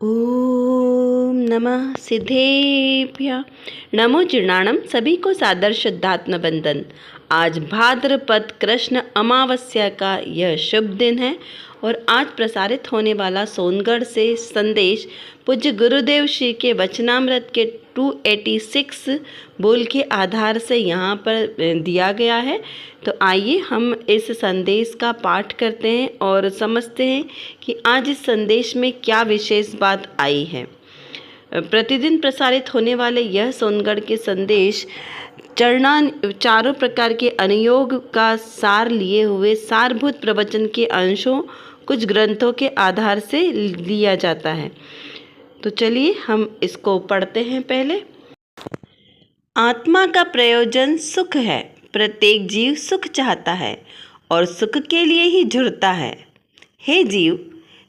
ओम नमः सिद्धेभ्य। नमो जीर्णाणम। सभी को सादर शुद्धात्म वंदन। आज भाद्रपद कृष्ण अमावस्या का यह शुभ दिन है और आज प्रसारित होने वाला सोनगढ़ से संदेश पूज्य गुरुदेव श्री के वचनामृत के 286 बोल के आधार से यहाँ पर दिया गया है। तो आइए हम इस संदेश का पाठ करते हैं और समझते हैं कि आज इस संदेश में क्या विशेष बात आई है। प्रतिदिन प्रसारित होने वाले यह सोनगढ़ के संदेश चारों प्रकार के अनुयोग का सार लिए हुए सारभूत प्रवचन के अंशों कुछ ग्रंथों के आधार से लिया जाता है। तो चलिए हम इसको पढ़ते हैं। पहले, आत्मा का प्रयोजन सुख है। प्रत्येक जीव सुख चाहता है और सुख के लिए ही जुड़ता है। हे जीव,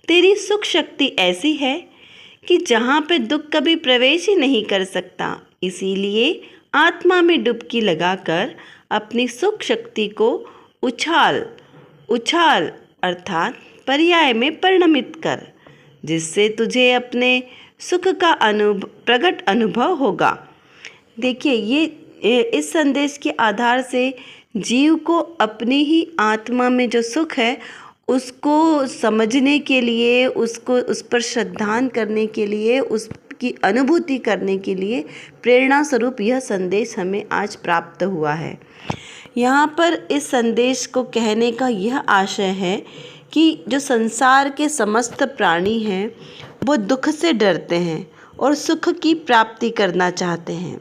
तेरी सुख शक्ति ऐसी है कि जहाँ पे दुख कभी प्रवेश ही नहीं कर सकता। इसीलिए आत्मा में डुबकी लगाकर अपनी सुख शक्ति को उछाल अर्थात पर्याय में परिणमित कर, जिससे तुझे अपने सुख का प्रगट अनुभव होगा। देखिए, ये इस संदेश के आधार से जीव को अपनी ही आत्मा में जो सुख है उसको समझने के लिए, उस पर श्रद्धान करने के लिए, उसकी अनुभूति करने के लिए प्रेरणा स्वरूप यह संदेश हमें आज प्राप्त हुआ है। यहाँ पर इस संदेश को कहने का यह आशय है कि जो संसार के समस्त प्राणी हैं वो दुख से डरते हैं और सुख की प्राप्ति करना चाहते हैं।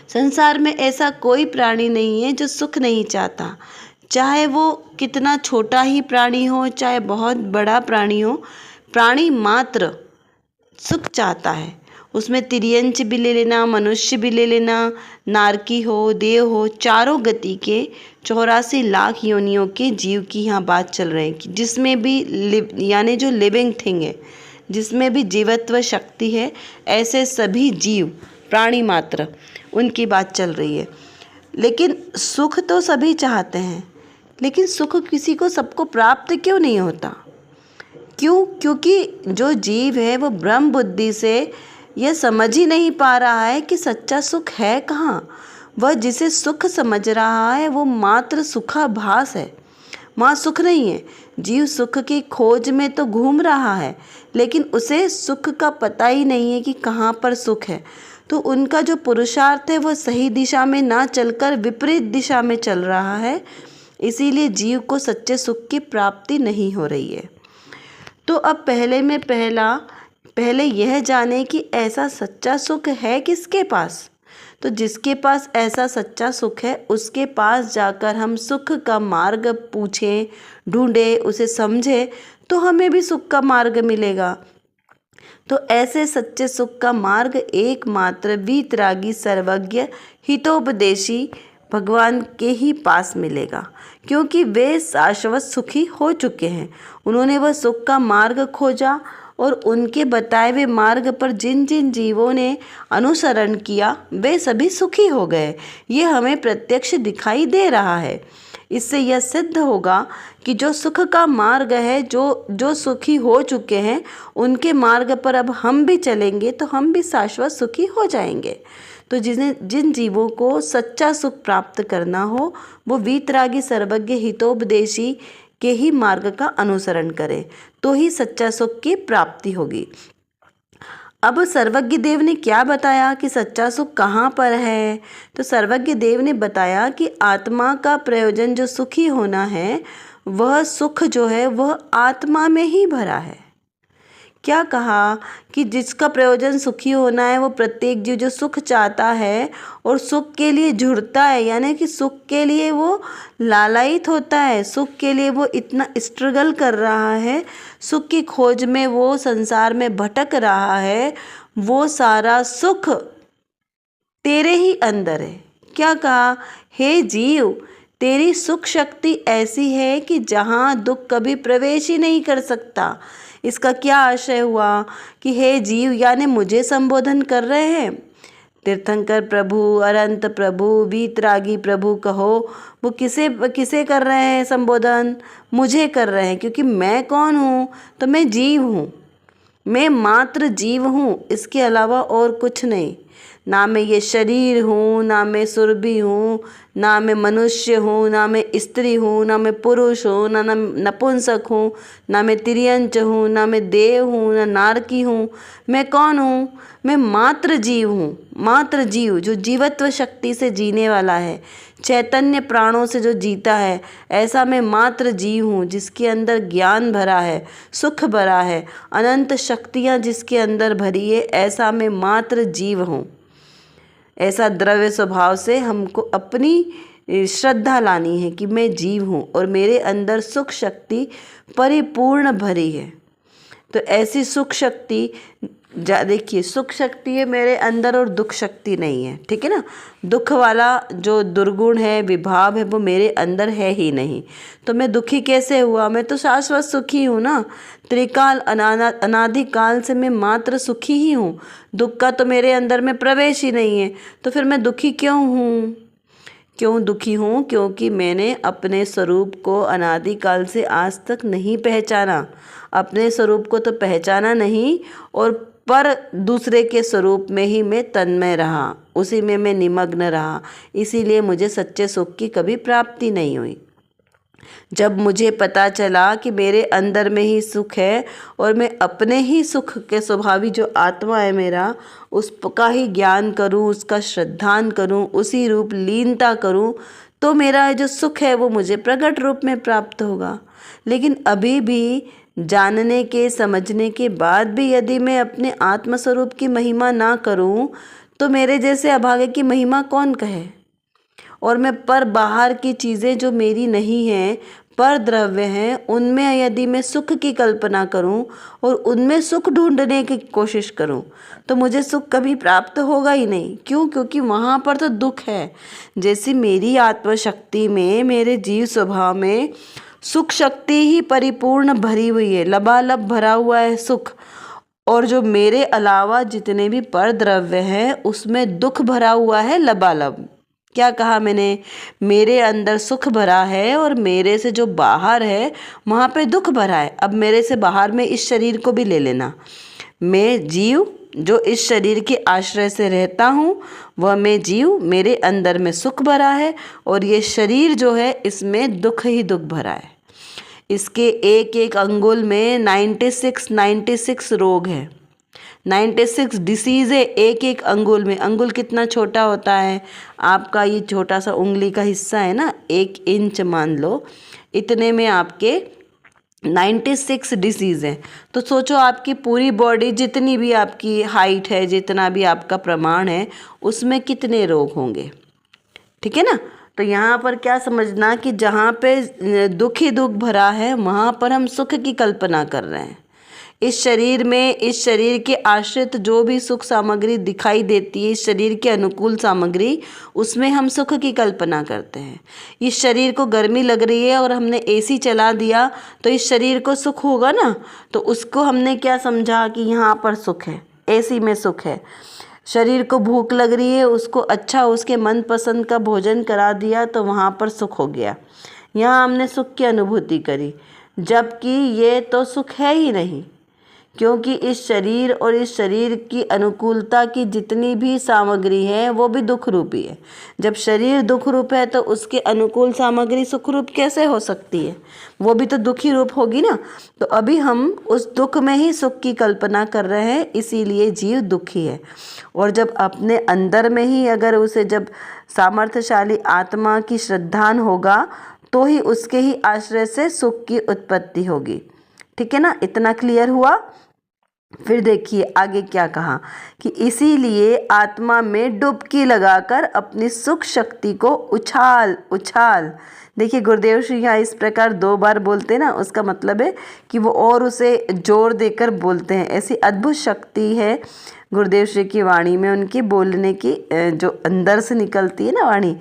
संसार में ऐसा कोई प्राणी नहीं है जो सुख नहीं चाहता, चाहे वो कितना छोटा ही प्राणी हो, चाहे बहुत बड़ा प्राणी हो। प्राणी मात्र सुख चाहता है। उसमें तिर्यंच भी ले लेना, मनुष्य भी ले लेना, नारकी हो, देव हो, चारों गति के 84 लाख योनियों के जीव की यहाँ बात चल रही है, जिसमें भी यानी जो लिविंग थिंग है, जिसमें भी जीवत्व शक्ति है, ऐसे सभी जीव प्राणी मात्र उनकी बात चल रही है। लेकिन सुख तो सभी चाहते हैं, लेकिन सुख किसी को सबको प्राप्त क्यों नहीं होता? क्यों? क्योंकि जो जीव है वो ब्रह्म बुद्धि से यह समझ ही नहीं पा रहा है कि सच्चा सुख है कहाँ। वह जिसे सुख समझ रहा है वो मात्र सुखाभास है, वहाँ सुख नहीं है। जीव सुख की खोज में तो घूम रहा है, लेकिन उसे सुख का पता ही नहीं है कि कहाँ पर सुख है। तो उनका जो पुरुषार्थ है वह सही दिशा में ना चलकर विपरीत दिशा में चल रहा है। इसीलिए जीव को सच्चे सुख की प्राप्ति नहीं हो रही है। तो अब पहले यह जाने कि ऐसा सच्चा सुख है किसके पास। तो जिसके पास ऐसा सच्चा सुख है उसके पास जाकर हम सुख का मार्ग पूछें, ढूंढें, उसे समझें, तो हमें भी सुख का मार्ग मिलेगा। तो ऐसे सच्चे सुख का मार्ग एकमात्र वीतरागी सर्वज्ञ हितोपदेशी भगवान के ही पास मिलेगा, क्योंकि वे शाश्वत सुखी हो चुके हैं। उन्होंने वह सुख का मार्ग खोजा और उनके बताए हुए मार्ग पर जिन जिन जीवों ने अनुसरण किया वे सभी सुखी हो गए। ये हमें प्रत्यक्ष दिखाई दे रहा है। इससे यह सिद्ध होगा कि जो सुख का मार्ग है, जो सुखी हो चुके हैं, उनके मार्ग पर अब हम भी चलेंगे तो हम भी शाश्वत सुखी हो जाएंगे। तो जिन जीवों को सच्चा सुख प्राप्त करना हो वो वीतरागी सर्वज्ञ हितोपदेशी के ही मार्ग का अनुसरण करें, तो ही सच्चा सुख की प्राप्ति होगी। अब सर्वज्ञ देव ने क्या बताया कि सच्चा सुख कहाँ पर है? तो सर्वज्ञ देव ने बताया कि आत्मा का प्रयोजन जो सुखी होना है, वह सुख जो है वह आत्मा में ही भरा है। क्या कहा कि जिसका प्रयोजन सुखी होना है वो प्रत्येक जीव जो सुख चाहता है और सुख के लिए जुड़ता है, यानी कि सुख के लिए वो लालायित होता है, सुख के लिए वो इतना स्ट्रगल कर रहा है, सुख की खोज में वो संसार में भटक रहा है, वो सारा सुख तेरे ही अंदर है। क्या कहा? हे जीव, तेरी सुख शक्ति ऐसी है कि जहाँ दुख कभी प्रवेश ही नहीं कर सकता। इसका क्या आशय हुआ कि हे जीव यानी मुझे संबोधन कर रहे हैं। तीर्थंकर प्रभु, अनंत प्रभु, वीतरागी प्रभु कहो, वो किसे कर रहे हैं संबोधन? मुझे कर रहे हैं, क्योंकि मैं कौन हूँ? तो मैं जीव हूँ। मैं मात्र जीव हूँ, इसके अलावा और कुछ नहीं। ना मैं ये शरीर हूँ, ना मैं सुरभि हूँ, ना मैं मनुष्य हूँ, ना मैं स्त्री हूँ, ना मैं पुरुष हूँ, ना नपुंसक हूँ, ना मैं तिर्यंच हूँ, ना मैं देव हूँ, ना नारकी हूँ। मैं कौन हूँ? मैं मात्र जीव हूँ। मात्र जीव जो जीवत्व शक्ति से जीने वाला है, चैतन्य प्राणों से जो जीता है, ऐसा मैं मात्र जीव हूँ जिसके अंदर ज्ञान भरा है, सुख भरा है, अनंत शक्तियाँ जिसके अंदर भरी है, ऐसा मैं मात्र जीव हूँ। ऐसा द्रव्य स्वभाव से हमको अपनी श्रद्धा लानी है कि मैं जीव हूँ और मेरे अंदर सुख शक्ति परिपूर्ण भरी है। तो ऐसी सुख शक्ति देखिए, सुख शक्ति है मेरे अंदर और दुख शक्ति नहीं है, ठीक है ना। दुख वाला जो दुर्गुण है, विभाव है, वो मेरे अंदर है ही नहीं। तो मैं दुखी कैसे हुआ? मैं तो शाश्वत सुखी हूँ ना। त्रिकाल अनादिकाल से मैं मात्र सुखी ही हूँ। दुख का तो मेरे अंदर में प्रवेश ही नहीं है। तो फिर मैं दुखी क्यों हूँ? क्यों दुखी हूँ? क्योंकि मैंने अपने स्वरूप को अनादिकाल से आज तक नहीं पहचाना। अपने स्वरूप को तो पहचाना नहीं और पर दूसरे के स्वरूप में ही मैं तन्मय रहा, उसी में मैं निमग्न रहा। इसीलिए मुझे सच्चे सुख की कभी प्राप्ति नहीं हुई। जब मुझे पता चला कि मेरे अंदर में ही सुख है और मैं अपने ही सुख के स्वभावी जो आत्मा है मेरा, उसका ही ज्ञान करूं, उसका श्रद्धान करूं, उसी रूप लीनता करूं, तो मेरा जो सुख है वो मुझे प्रकट रूप में प्राप्त होगा। लेकिन अभी भी जानने के, समझने के बाद भी यदि मैं अपने आत्मस्वरूप की महिमा ना करूं, तो मेरे जैसे अभागे की महिमा कौन कहे। और मैं पर बाहर की चीज़ें जो मेरी नहीं हैं, पर द्रव्य हैं, उनमें यदि मैं सुख की कल्पना करूं और उनमें सुख ढूंढने की कोशिश करूं, तो मुझे सुख कभी प्राप्त होगा ही नहीं। क्यों? क्योंकि वहाँ पर तो दुख है। जैसे मेरी आत्मशक्ति में, मेरे जीव स्वभाव में सुख शक्ति ही परिपूर्ण भरी हुई है, लबालब भरा हुआ है सुख। और जो मेरे अलावा जितने भी पर द्रव्य हैं, उसमें दुख भरा हुआ है लबालब। क्या कहा मैंने? मेरे अंदर सुख भरा है और मेरे से जो बाहर है वहाँ पे दुख भरा है। अब मेरे से बाहर में इस शरीर को भी ले लेना। मैं जीव जो इस शरीर के आश्रय से रहता हूँ, वह मैं जीव, मेरे अंदर में सुख भरा है और ये शरीर जो है इसमें दुख ही दुख भरा है। इसके एक एक अंगुल में 96 रोग है, 96 डिसीज़ है एक एक अंगुल में। अंगुल कितना छोटा होता है? आपका ये छोटा सा उंगली का हिस्सा है ना, 1 इंच मान लो, इतने में आपके 96 डिसीज़ हैं। तो सोचो आपकी पूरी बॉडी, जितनी भी आपकी हाइट है, जितना भी आपका प्रमाण है, उसमें कितने रोग होंगे, ठीक है ना। तो यहाँ पर क्या समझना कि जहाँ पे दुख ही दुख भरा है, वहाँ पर हम सुख की कल्पना कर रहे हैं। इस शरीर में, इस शरीर के आश्रित जो भी सुख सामग्री दिखाई देती है, इस शरीर के अनुकूल सामग्री, उसमें हम सुख की कल्पना करते हैं। इस शरीर को गर्मी लग रही है और हमने एसी चला दिया तो इस शरीर को सुख होगा ना। तो उसको हमने क्या समझा कि यहाँ पर सुख है, एसी में सुख है। शरीर को भूख लग रही है, उसको अच्छा उसके मनपसंद का भोजन करा दिया तो वहाँ पर सुख हो गया। यहाँ हमने सुख की अनुभूति करी, जबकि ये तो सुख है ही नहीं। क्योंकि इस शरीर और इस शरीर की अनुकूलता की जितनी भी सामग्री है वो भी दुख रूपी है। जब शरीर दुख रूप है तो उसके अनुकूल सामग्री सुख रूप कैसे हो सकती है? वो भी तो दुखी रूप होगी ना। तो अभी हम उस दुख में ही सुख की कल्पना कर रहे हैं, इसीलिए जीव दुखी है। और जब अपने अंदर में ही अगर उसे जब सामर्थ्यशाली आत्मा की श्रद्धान होगा तो ही उसके ही आश्रय से सुख की उत्पत्ति होगी, ठीक है ना। इतना क्लियर हुआ। फिर देखिए आगे क्या कहा कि इसीलिए आत्मा में डुबकी लगाकर अपनी सुख शक्ति को उछाल उछाल। देखिए गुरुदेव श्री यहाँ इस प्रकार 2 बार बोलते हैं ना, उसका मतलब है कि वो और उसे जोर देकर बोलते हैं। ऐसी अद्भुत शक्ति है गुरुदेव श्री की वाणी में, उनकी बोलने की जो अंदर से निकलती है ना वाणी,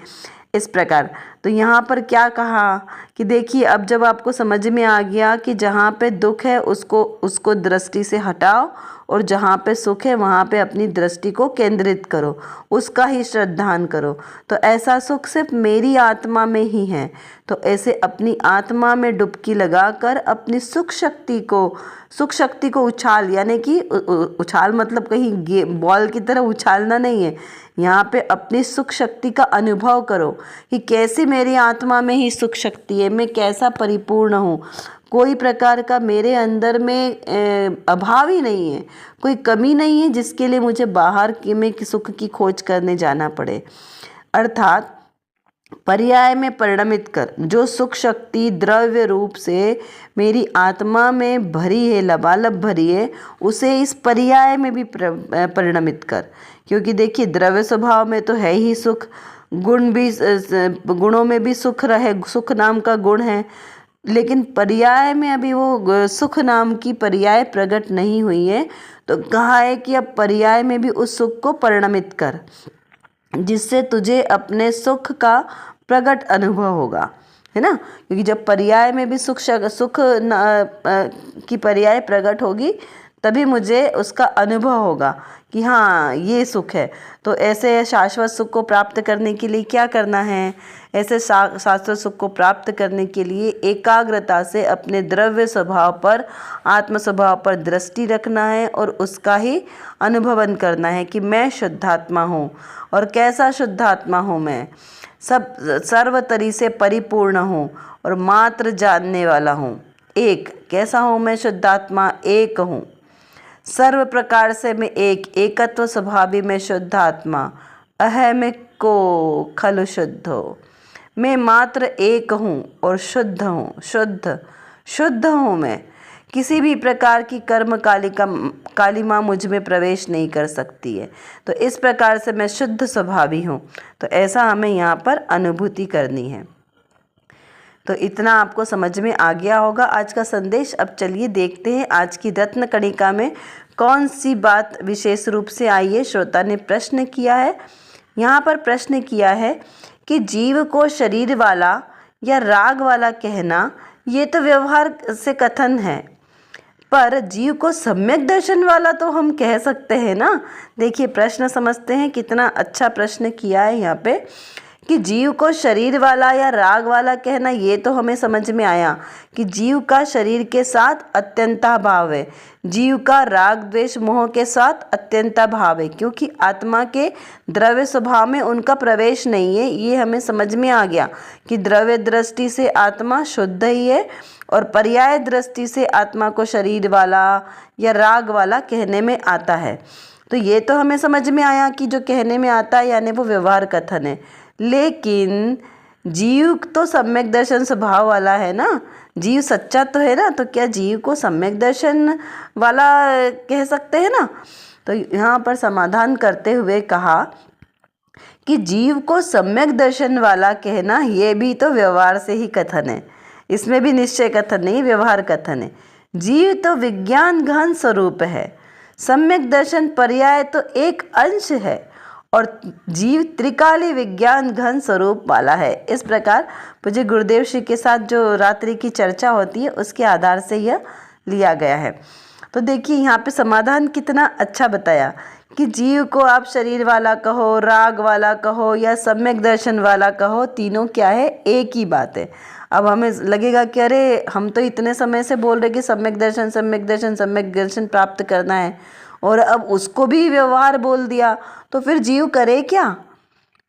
इस प्रकार। तो यहाँ पर क्या कहा कि देखिए अब जब आपको समझ में आ गया कि जहाँ पे दुख है उसको दृष्टि से हटाओ और जहाँ पे सुख है वहाँ पे अपनी दृष्टि को केंद्रित करो, उसका ही श्रद्धान करो। तो ऐसा सुख सिर्फ मेरी आत्मा में ही है। तो ऐसे अपनी आत्मा में डुबकी लगाकर अपनी सुख शक्ति को उछाल, यानी कि उछाल मतलब कहीं बॉल की तरह उछालना नहीं है, यहाँ पे अपनी सुख शक्ति का अनुभव करो कि कैसी मेरी आत्मा में ही सुख शक्ति है, मैं कैसा परिपूर्ण हूँ, कोई प्रकार का मेरे अंदर में अभाव ही नहीं है, कोई कमी नहीं है जिसके लिए मुझे बाहर में सुख की खोज करने जाना पड़े। अर्थात पर्याय में परिणमित कर जो सुख शक्ति द्रव्य रूप से मेरी आत्मा में भरी है, लबालब भरी है, उसे इस पर्याय में भी परिणमित कर। क्योंकि देखिए द्रव्य स्वभाव में तो है ही सुख, गुणों में भी सुख रहे, सुख नाम का गुण है, लेकिन पर्याय में अभी वो सुख नाम की पर्याय प्रकट नहीं हुई है। तो कहा है कि अब पर्याय में भी उस सुख को परिणमित कर जिससे तुझे अपने सुख का प्रकट अनुभव होगा, है ना। क्योंकि जब पर्याय में भी सुख की पर्याय प्रकट होगी तभी मुझे उसका अनुभव होगा कि हाँ ये सुख है। तो ऐसे शाश्वत सुख को प्राप्त करने के लिए क्या करना है? ऐसे शाश्वत सुख को प्राप्त करने के लिए एकाग्रता से अपने द्रव्य स्वभाव पर, आत्म स्वभाव पर दृष्टि रखना है और उसका ही अनुभवन करना है कि मैं शुद्धात्मा हूँ। और कैसा शुद्धात्मा हूँ मैं? सर्वतरी से परिपूर्ण हूँ और मात्र जानने वाला हूँ। एक कैसा हूँ मैं? शुद्धात्मा एक हूँ, सर्व प्रकार से मैं एकत्व स्वभावी में शुद्धात्मा, अहमिक को खलु शुद्ध हो। मैं मात्र एक हूँ और शुद्ध हूँ, शुद्ध हूँ मैं। किसी भी प्रकार की कर्म कालिमा मुझ में प्रवेश नहीं कर सकती है। तो इस प्रकार से मैं शुद्ध स्वभावी हूँ। तो ऐसा हमें यहाँ पर अनुभूति करनी है। तो इतना आपको समझ में आ गया होगा आज का संदेश। अब चलिए देखते हैं आज की रत्न कणिका में कौन सी बात विशेष रूप से आई है। श्रोता ने प्रश्न किया है, यहाँ पर प्रश्न किया है कि जीव को शरीर वाला या राग वाला कहना ये तो व्यवहार से कथन है, पर जीव को सम्यक दर्शन वाला तो हम कह सकते हैं ना। देखिए प्रश्न समझते हैं, कितना अच्छा प्रश्न किया है यहाँ पे कि जीव को शरीर वाला या राग वाला कहना, ये तो हमें समझ में आया कि जीव का शरीर के साथ अत्यंता भाव है, जीव का राग द्वेष मोह के साथ अत्यंता भाव है, क्योंकि आत्मा के द्रव्य स्वभाव में उनका प्रवेश नहीं है। ये हमें समझ में आ गया कि द्रव्य दृष्टि से आत्मा शुद्ध ही है और पर्याय दृष्टि से आत्मा को शरीर वाला या राग वाला कहने में आता है। तो ये तो हमें समझ में आया कि जो कहने में आता है यानी वो व्यवहार कथन है। लेकिन जीव तो सम्यक दर्शन स्वभाव वाला है ना, जीव सच्चा तो है ना, तो क्या जीव को सम्यक दर्शन वाला कह सकते हैं ना। तो यहाँ पर समाधान करते हुए कहा कि जीव को सम्यक दर्शन वाला कहना ये भी तो व्यवहार से ही कथन है, इसमें भी निश्चय कथन नहीं, व्यवहार कथन है। जीव तो विज्ञान घन स्वरूप है, सम्यक दर्शन पर्याय तो एक अंश है और जीव त्रिकाली विज्ञान घन स्वरूप वाला है। इस प्रकार पूज्य गुरुदेव श्री के साथ जो रात्रि की चर्चा होती है उसके आधार से यह लिया गया है। तो देखिए यहाँ पे समाधान कितना अच्छा बताया कि जीव को आप शरीर वाला कहो, राग वाला कहो या सम्यक दर्शन वाला कहो, तीनों क्या है? एक ही बात है। अब हमें लगेगा कि अरे हम तो इतने समय से बोल रहे कि सम्यक दर्शन प्राप्त करना है और अब उसको भी व्यवहार बोल दिया, तो फिर जीव करे क्या?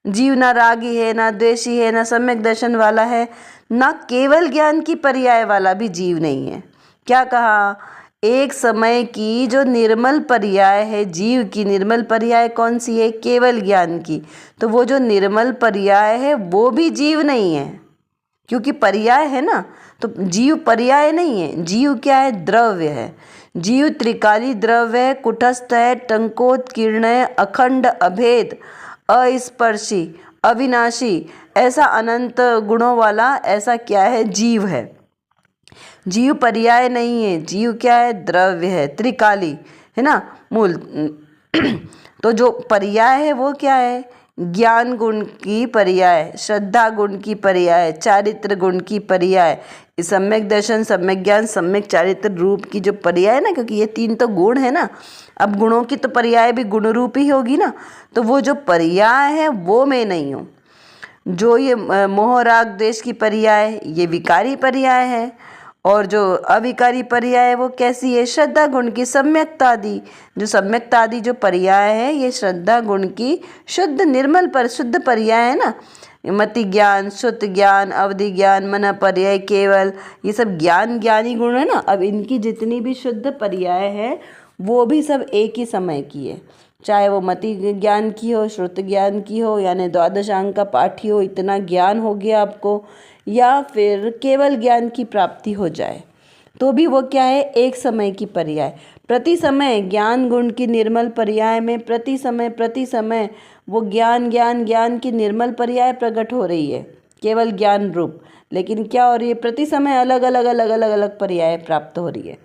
जीव ना रागी है, ना द्वेषी है, ना सम्यक दर्शन वाला है, ना केवल ज्ञान की पर्याय वाला भी जीव नहीं है। क्या कहा? एक समय की जो निर्मल पर्याय है जीव की, निर्मल पर्याय कौन सी है? केवल ज्ञान की। तो वो जो निर्मल पर्याय है वो भी जीव नहीं है, क्योंकि पर्याय है ना। तो जीव पर्याय नहीं है, जीव क्या है? द्रव्य है। जीव त्रिकाली द्रव्य है, कुटस्थ है, टंकोत्कीर्ण है, अखंड, अभेद, अस्पर्शी, अविनाशी, ऐसा अनंत गुणों वाला ऐसा क्या है? जीव है। जीव पर्याय नहीं है, जीव क्या है? द्रव्य है, त्रिकाली है ना मूल। तो जो पर्याय है वो क्या है? ज्ञान गुण की पर्याय, श्रद्धा गुण की पर्याय, चारित्र गुण की पर्याय, सम्यक दर्शन, सम्यक ज्ञान, सम्यक चारित्र रूप की जो पर्याय है ना, क्योंकि ये 3 तो गुण है ना, अब गुणों की तो पर्याय भी गुण रूप ही होगी ना, तो वो जो पर्याय है वो मैं नहीं हूँ। जो ये मोह राग द्वेष की पर्याय, ये विकारी पर्याय है, और जो अविकारी पर्याय है वो कैसी है, श्रद्धा गुण की सम्यक्ता आदि। जो सम्यक्ता आदि जो पर्याय है ये श्रद्धा गुण की शुद्ध निर्मल पर शुद्ध पर्याय है ना। मति ज्ञान, श्रुत ज्ञान, अवधि ज्ञान, मन पर्याय, केवल, ये सब ज्ञान ज्ञानी गुण है ना। अब इनकी जितनी भी शुद्ध पर्याय है वो भी सब एक ही समय की है, चाहे वो मति ज्ञान की हो, श्रुत ज्ञान की हो, यानी द्वादशांग का पाठी हो, इतना ज्ञान हो गया आपको, या फिर केवल ज्ञान की प्राप्ति हो जाए, तो भी वो क्या है, एक समय की पर्याय। प्रति समय ज्ञान गुण की निर्मल पर्याय में प्रति समय वो ज्ञान ज्ञान ज्ञान की निर्मल पर्याय प्रकट हो रही है, केवल ज्ञान रूप। लेकिन क्या हो रही है, प्रति समय अलग अलग अलग अलग अलग पर्याय प्राप्त हो रही है,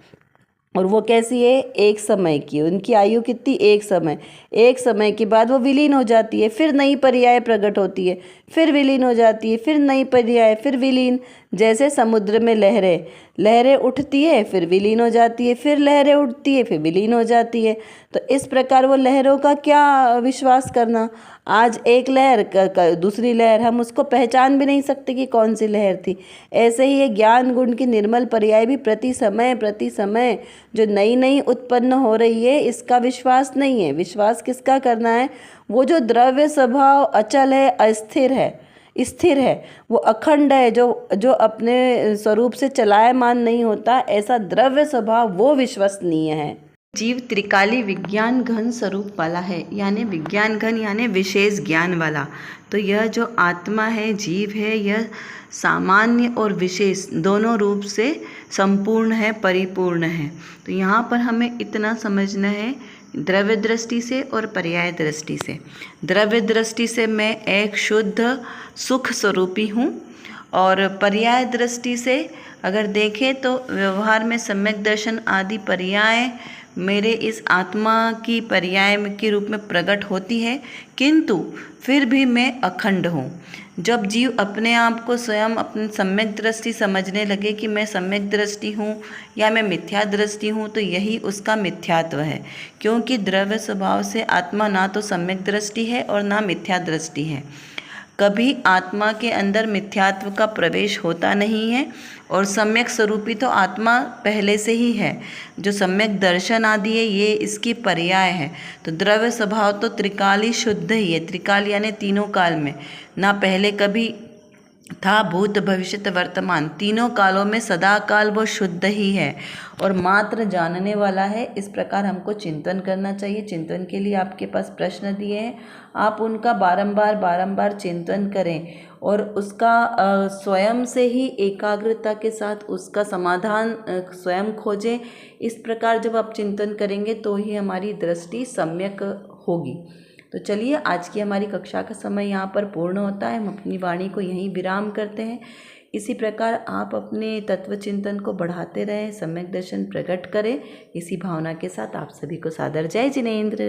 और वो कैसी है, एक समय की। उनकी आयु कितनी, एक समय के बाद वो विलीन हो जाती है, फिर नई पर्याय प्रकट होती है, फिर विलीन हो जाती है, फिर नई पर्याय, फिर विलीन। जैसे समुद्र में लहरें उठती है, फिर विलीन हो जाती है, फिर लहरें उठती है, फिर विलीन हो जाती है। तो इस प्रकार वो लहरों का क्या विश्वास करना, आज एक लहर दूसरी लहर, हम उसको पहचान भी नहीं सकते कि कौन सी लहर थी। ऐसे ही ये ज्ञान गुण की निर्मल पर्याय भी प्रति समय जो नई नई उत्पन्न हो रही है, इसका विश्वास नहीं है। विश्वास किसका करना है, वो जो द्रव्य स्वभाव अचल है, अस्थिर है, स्थिर है, वो अखंड है, जो अपने स्वरूप से चलायमान नहीं होता, ऐसा द्रव्य स्वभाव वो विश्वसनीय है। जीव त्रिकाली विज्ञान घन स्वरूप वाला है, यानी विज्ञान घन यानी विशेष ज्ञान वाला। तो यह जो आत्मा है, जीव है, यह सामान्य और विशेष दोनों रूप से संपूर्ण है, परिपूर्ण है। तो यहाँ पर हमें इतना समझना है, द्रव्य दृष्टि से और पर्याय दृष्टि से। द्रव्य दृष्टि से मैं एक शुद्ध सुख स्वरूपी हूँ, और पर्याय दृष्टि से अगर देखें तो व्यवहार में सम्यक दर्शन आदि पर्याय मेरे इस आत्मा की पर्याय के रूप में प्रकट होती है, किंतु फिर भी मैं अखंड हूँ। जब जीव अपने आप को स्वयं अपनी सम्यक दृष्टि समझने लगे कि मैं सम्यक दृष्टि हूँ या मैं मिथ्या दृष्टि हूँ, तो यही उसका मिथ्यात्व है, क्योंकि द्रव्य स्वभाव से आत्मा ना तो सम्यक दृष्टि है और ना मिथ्या दृष्टि है। कभी आत्मा के अंदर मिथ्यात्व का प्रवेश होता नहीं है, और सम्यक स्वरूपी तो आत्मा पहले से ही है। जो सम्यक दर्शन आदि है ये इसकी पर्याय है। तो द्रव्य स्वभाव तो त्रिकाली शुद्ध ही है, त्रिकाल यानी तीनों काल में, ना पहले कभी था, भूत भविष्य वर्तमान, तीनों कालों में सदा काल वो शुद्ध ही है और मात्र जानने वाला है। इस प्रकार हमको चिंतन करना चाहिए। चिंतन के लिए आपके पास प्रश्न दिए हैं, आप उनका बारंबार चिंतन करें और उसका स्वयं से ही एकाग्रता के साथ उसका समाधान स्वयं खोजें। इस प्रकार जब आप चिंतन करेंगे तो ही हमारी दृष्टि सम्यक होगी। तो चलिए, आज की हमारी कक्षा का समय यहाँ पर पूर्ण होता है। हम अपनी वाणी को यहीं विराम करते हैं। इसी प्रकार आप अपने तत्व चिंतन को बढ़ाते रहें, सम्यक दर्शन प्रकट करें। इसी भावना के साथ आप सभी को सादर जय जिनेंद्र।